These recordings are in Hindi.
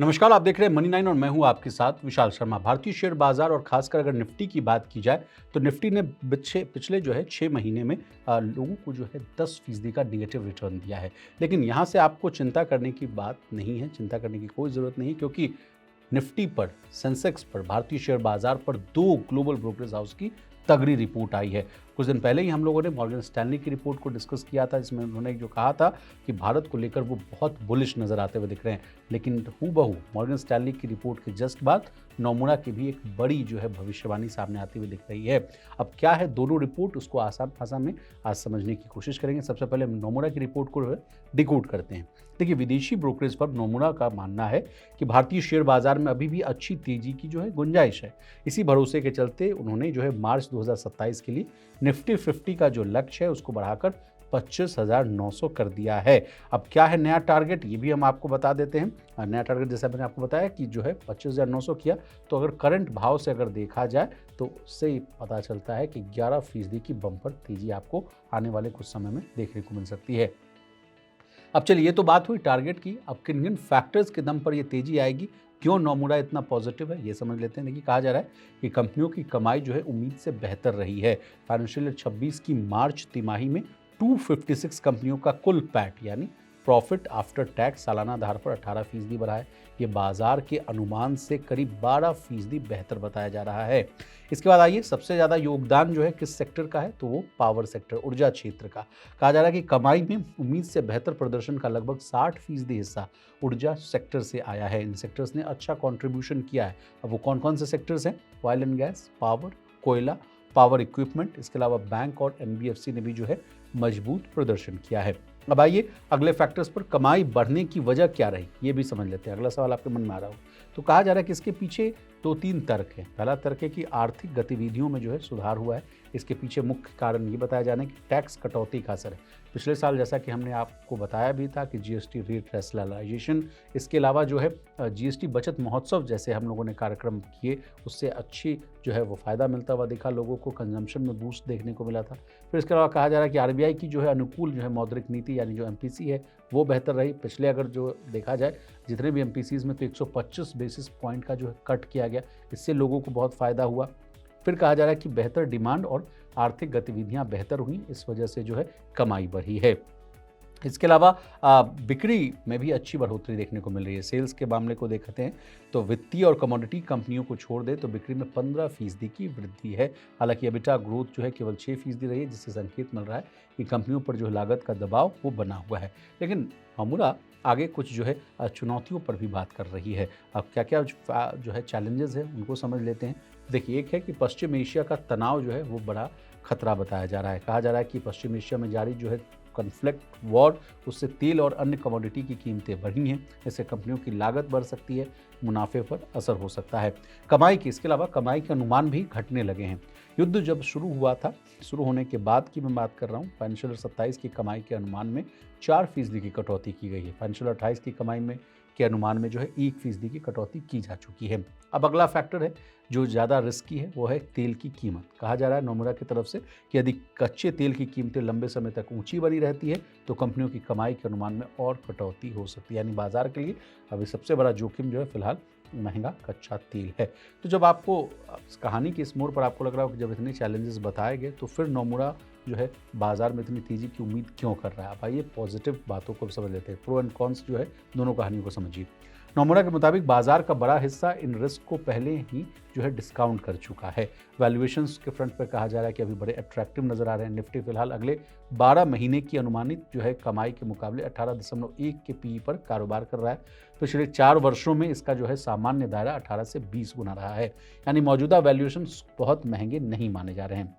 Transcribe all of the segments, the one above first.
नमस्कार, आप देख रहे हैं मनी 9 और मैं हूं आपके साथ विशाल शर्मा। भारतीय शेयर बाजार और खासकर अगर निफ्टी की बात की जाए तो निफ्टी ने पिछले जो है 6 महीने में लोगों को जो है 10% का नेगेटिव रिटर्न दिया है। लेकिन यहां से आपको चिंता करने की बात नहीं है, चिंता करने की कोई ज़रूरत नहीं, क्योंकि निफ्टी पर, सेंसेक्स पर, भारतीय शेयर बाजार पर दो ग्लोबल ब्रोकरेज हाउस की तगड़ी रिपोर्ट आई है। कुछ दिन पहले ही हम लोगों ने मॉर्गन स्टैनली की रिपोर्ट को डिस्कस किया था, जिसमें उन्होंने जो कहा था कि भारत को लेकर वो बहुत बुलिश नजर आते हुए दिख रहे हैं। लेकिन हूबहू मॉर्गन स्टैनली की रिपोर्ट के जस्ट बाद नोमुरा की भी एक बड़ी जो है भविष्यवाणी सामने आती हुई दिख रही है। अब क्या है दोनों रिपोर्ट, उसको आसान भाषा में आज समझने की कोशिश करेंगे। सबसे पहले हम नोमुरा की रिपोर्ट को डिकोड करते हैं। देखिए, विदेशी ब्रोकरेज फर्म नोमुरा का मानना है कि भारतीय शेयर बाजार में अभी भी अच्छी तेजी की जो है गुंजाइश है। इसी भरोसे के चलते उन्होंने जो है मार्च 2027 के लिए निफ्टी 50 का जो लक्ष्य है उसको बढ़ाकर 25,900 कर दिया है। अब क्या है नया टारगेट, ये भी हम आपको बता देते हैं। नया टारगेट जैसा मैंने आपको बताया कि जो है 25,900 किया, तो अगर करंट भाव से अगर देखा जाए तो उससे ही पता चलता है कि 11% की बम्पर तेजी आपको आने वाले कुछ समय में देखने को मिल सकती है। अब चलिए, ये तो बात हुई टारगेट की। अब किन किन फैक्टर्स के दम पर ये तेजी आएगी, क्यों नोमुरा इतना पॉजिटिव है, ये समझ लेते हैं। देखिए, कहा जा रहा है कि कंपनियों की कमाई जो है उम्मीद से बेहतर रही है। फाइनेंशियल ईयर 26 की मार्च तिमाही में 256 कंपनियों का कुल पैट यानी प्रॉफिट आफ्टर टैक्स सालाना आधार पर 18% बढ़ा है। ये बाजार के अनुमान से करीब 12% बेहतर बताया जा रहा है। इसके बाद आइए, सबसे ज़्यादा योगदान जो है किस सेक्टर का है, तो वो पावर सेक्टर, ऊर्जा क्षेत्र का। कहा जा रहा है कि कमाई में उम्मीद से बेहतर प्रदर्शन का लगभग 60% हिस्सा ऊर्जा सेक्टर से आया है। इन सेक्टर्स ने अच्छा कंट्रीब्यूशन किया है। अब वो कौन कौन से सेक्टर्स हैं? ऑयल एंड गैस, पावर, कोयला, पावर इक्विपमेंट। इसके अलावा बैंक और एनबीएफसी ने भी जो है मजबूत प्रदर्शन किया है। अब आइए अगले फैक्टर्स पर, कमाई बढ़ने की वजह क्या रही, ये भी समझ लेते हैं। अगला सवाल आपके मन में आ रहा हो तो कहा जा रहा है कि इसके पीछे 2-3 तर्क हैं। पहला तर्क है कि आर्थिक गतिविधियों में जो है सुधार हुआ है। इसके पीछे मुख्य कारण ये बताया जा रहा है कि टैक्स कटौती का असर है। पिछले साल जैसा कि हमने आपको बताया भी था कि जीएसटी रेट रैशनलाइजेशन, इसके अलावा जो है जीएसटी बचत महोत्सव जैसे हम लोगों ने कार्यक्रम किए, उससे अच्छी जो है वो फ़ायदा मिलता हुआ दिखा लोगों को, कंजम्पशन में बूस्ट देखने को मिला था। फिर इसके अलावा कहा जा रहा है कि आरबीआई की जो है अनुकूल जो है मौद्रिक नीति यानी जो एमपीसी है वो बेहतर रही। पिछले अगर जो देखा जाए जितने भी एमपीसीज में, तो 125 बेसिस पॉइंट का जो है कट किया गया, इससे लोगों को बहुत फ़ायदा हुआ। फिर कहा जा रहा है कि बेहतर डिमांड और आर्थिक गतिविधियां बेहतर हुई, इस वजह से जो है कमाई बढ़ी है। इसके अलावा बिक्री में भी अच्छी बढ़ोतरी देखने को मिल रही है। सेल्स के मामले को देखते हैं तो वित्तीय और कमोडिटी कंपनियों को छोड़ दे तो बिक्री में 15% की वृद्धि है। हालांकि एबिटा ग्रोथ जो है केवल 6% रही है, जिससे संकेत मिल रहा है कि कंपनियों पर जो लागत का दबाव वो बना हुआ है। लेकिन नोमुरा आगे कुछ जो है चुनौतियों पर भी बात कर रही है। अब क्या क्या जो है चैलेंजेस हैं उनको समझ लेते हैं। देखिए, एक है कि पश्चिम एशिया का तनाव जो है वो बड़ा खतरा बताया जा रहा है। कहा जा रहा है कि पश्चिम एशिया में जारी जो है कॉन्फ्लिक्ट, वॉर, उससे तेल और अन्य कमोडिटी की कीमतें बढ़ी हैं। इससे कंपनियों की लागत बढ़ सकती है, मुनाफे पर असर हो सकता है। कमाई की, इसके अलावा कमाई के अनुमान भी घटने लगे हैं। युद्ध जब शुरू हुआ था, शुरू होने के बाद की मैं बात कर रहा हूँ, फाइनेंशियल ईयर 27 की कमाई के अनुमान में 4% की कटौती की गई है। फाइनेंशियल ईयर 28 की कमाई में के अनुमान में जो है 1% की कटौती की जा चुकी है। अब अगला फैक्टर है जो ज़्यादा रिस्की है, वो है तेल की कीमत। कहा जा रहा है नोमुरा की तरफ से कि यदि कच्चे तेल की कीमतें लंबे समय तक ऊंची बनी रहती है तो कंपनियों की कमाई के अनुमान में और कटौती हो सकती है। यानी बाजार के लिए अभी सबसे बड़ा जोखिम जो है फिलहाल महंगा कच्चा तेल है। तो जब आपको इस कहानी के इस मोड़ पर आपको लग रहा हो कि जब इतने चैलेंजेस बताए गए, तो फिर नोमुरा जो है बाजार में इतनी तेजी की उम्मीद क्यों कर रहा है? अब आइए पॉजिटिव बातों को समझ लेते हैं। प्रो एंड कॉन्स जो है दोनों कहानियों को समझिए। नोमुरा के मुताबिक बाजार का बड़ा हिस्सा इन रिस्क को पहले ही जो है डिस्काउंट कर चुका है। वैल्यूएशंस के फ्रंट पर कहा जा रहा है कि अभी बड़े अट्रैक्टिव नजर आ रहे हैं। निफ्टी फिलहाल अगले 12 महीने की अनुमानित जो है कमाई के मुकाबले 18.1 के पीई पर कारोबार कर रहा है। पिछले 4 वर्षों में इसका जो है सामान्य दायरा 18 से 20 गुना रहा है। यानी मौजूदा वैल्यूएशंस बहुत महंगे नहीं माने जा रहे हैं।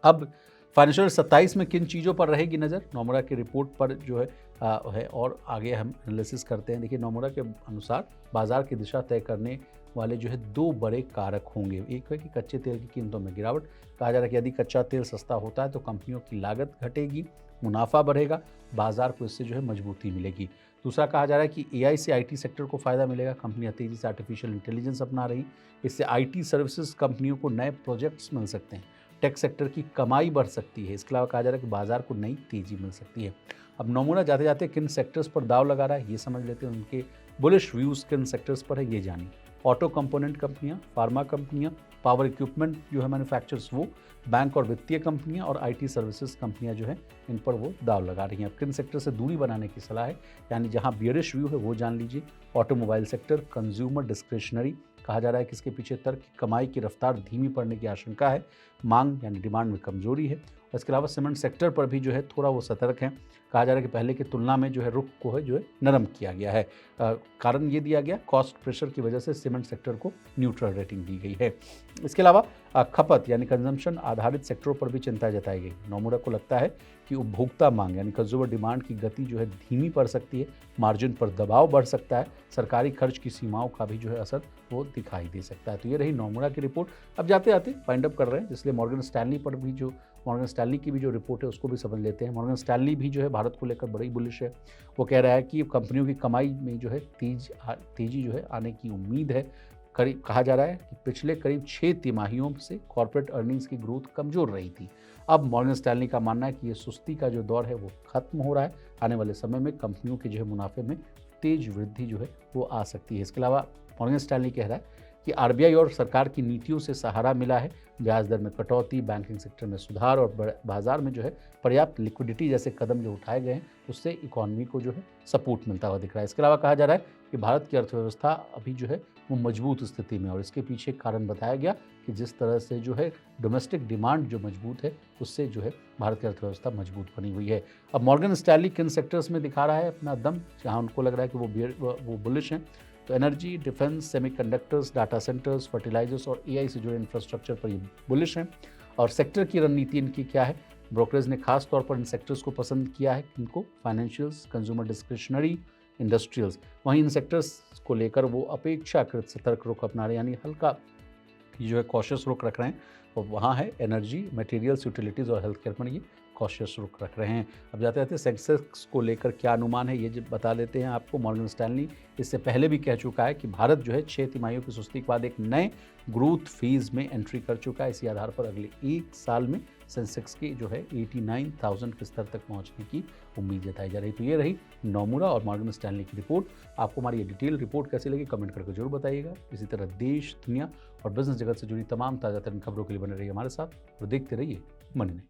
अब फाइनेंशियल 27 में किन चीज़ों पर रहेगी नज़र, नोमुरा की रिपोर्ट पर जो है और आगे हम एनालिसिस करते हैं। देखिए, नोमुरा के अनुसार बाजार की दिशा तय करने वाले जो है 2 बड़े कारक होंगे। एक है कि कच्चे तेल की कीमतों में गिरावट। कहा जा रहा है कि यदि कच्चा तेल सस्ता होता है तो कंपनियों की लागत घटेगी, मुनाफा बढ़ेगा, बाजार को इससे जो है मजबूती मिलेगी। दूसरा कहा जा रहा है कि एआई से आईटी सेक्टर को फ़ायदा मिलेगा। कंपनियां तेज़ी से आर्टिफिशियल इंटेलिजेंस अपना रही, इससे आईटी सर्विसेज कंपनियों को नए प्रोजेक्ट्स मिल सकते हैं। टेक सेक्टर की कमाई बढ़ सकती है। इसके अलावा कहा जा रहा है कि बाजार को नई तेजी मिल सकती है। अब नोमुरा जाते जाते किन सेक्टर्स पर दाव लगा रहा है ये समझ लेते हैं। उनके बुलिश व्यूज किन सेक्टर्स पर है ये जानिए। ऑटो कंपोनेंट कंपनियां, फार्मा कंपनियां, पावर इक्विपमेंट जो है मैन्युफैक्चरर्स वो, बैंक और वित्तीय कंपनियां और आईटी सर्विसेज कंपनियां जो है इन पर वो दाव लगा रही हैं। अब किन सेक्टर से दूरी बनाने की सलाह है, यानी जहां बियरिश व्यू है वो जान लीजिए। ऑटोमोबाइल सेक्टर, कंज्यूमर डिस्क्रिशनरी, कहा जा रहा है कि इसके पीछे तर्क कमाई की रफ्तार धीमी पड़ने की आशंका है, मांग यानी डिमांड में कमजोरी है। और इसके अलावा सीमेंट सेक्टर पर भी जो है थोड़ा वो सतर्क है, कहा जा रहा है कि पहले की तुलना में जो है रुख को है जो है नरम किया गया है। कारण ये दिया गया कॉस्ट प्रेशर की वजह से सीमेंट सेक्टर को न्यूट्रल रेटिंग दी गई है। इसके अलावा खपत यानी कंजम्पशन आधारित सेक्टरों पर भी चिंता जताई गई। नोमुरा को लगता है कि उपभोक्ता मांग यानी कंज्यूमर डिमांड की गति जो है धीमी पड़ सकती है, मार्जिन पर दबाव बढ़ सकता है, सरकारी खर्च की सीमाओं का भी जो है असर वो दिखाई दे सकता है। तो ये रही नोमुरा की रिपोर्ट। अब जाते जाते वाइंड अप कर रहे हैं, इसलिए मॉर्गन स्टैनली पर भी जो मॉर्गन स्टैनली की भी जो रिपोर्ट है उसको भी समझ लेते हैं। मॉर्गन स्टैनली भी जो है भारत को लेकर बड़ी बुलिश है। वो कह रहा है कि कंपनियों की कमाई में जो है तेजी जो है आने की उम्मीद है। करीब कहा जा रहा है कि पिछले करीब 6 तिमाहियों से कॉर्पोरेट अर्निंग्स की ग्रोथ कमजोर रही थी। अब मॉर्गन स्टैनली का मानना है कि ये सुस्ती का जो दौर है वो खत्म हो रहा है। आने वाले समय में कंपनियों के जो है मुनाफे में तेज वृद्धि जो है वो आ सकती है। इसके अलावा मॉर्गन स्टैनली कह रहा है कि आरबीआई और सरकार की नीतियों से सहारा मिला है, ब्याज दर में कटौती, बैंकिंग सेक्टर में सुधार और बाजार में जो है पर्याप्त लिक्विडिटी जैसे कदम जो उठाए गए हैं उससे इकोनॉमी को जो है सपोर्ट मिलता हुआ दिख रहा है। इसके अलावा कहा जा रहा है कि भारत की अर्थव्यवस्था अभी जो है वो मजबूत स्थिति में, और इसके पीछे कारण बताया गया कि जिस तरह से जो है डोमेस्टिक डिमांड जो मजबूत है उससे जो है भारत की अर्थव्यवस्था मजबूत बनी हुई है। अब मॉर्गन स्टैनली किन सेक्टर्स में दिखा रहा है अपना दम, जहाँ उनको लग रहा है कि वो बुलिश हैं, तो energy, defence, semiconductors, data centres, fertilisers और एआई से जुड़े इंफ्रास्ट्रक्चर पर ये बुलिश हैं। और सेक्टर की रणनीति इनकी क्या है, ब्रोकरेज ने खास तौर पर इन सेक्टर्स को पसंद किया है, इनको फाइनेंशियल्स, कंज्यूमर डिस्क्रिशनरी, इंडस्ट्रियल्स। वहीं इन सेक्टर्स को लेकर वो अपेक्षाकृत सतर्क रुख अपना रहे हैं, यानी हल्का जो है कॉशियस रुख रख रहे हैं। और वहाँ है एनर्जी, मटेरियल्स, यूटिलिटीज़ और हेल्थ केयर पर ये कॉशियस रुख रख रहे हैं। अब जाते जाते सेंसेक्स को लेकर क्या अनुमान है ये जो बता देते हैं आपको। मॉर्गन स्टैनली इससे पहले भी कह चुका है कि भारत जो है 6 तिमाहियों की सुस्ती के बाद एक नए ग्रोथ फेज में एंट्री कर चुका है। इसी आधार पर अगले 1 साल में सेंसेक्स की जो है 89,000 के स्तर तक पहुंचने की उम्मीद जताई जा रही। तो ये रही नोमुरा और मॉर्गन स्टैनली की रिपोर्ट। आपको हमारी ये डिटेल रिपोर्ट कैसी लगी कमेंट करके जरूर बताइएगा। इसी तरह देश, दुनिया और बिजनेस जगत से जुड़ी तमाम ताज़ा तरीन खबरों के लिए बने रहिए हमारे साथ और देखते रहिए मनी नहीं।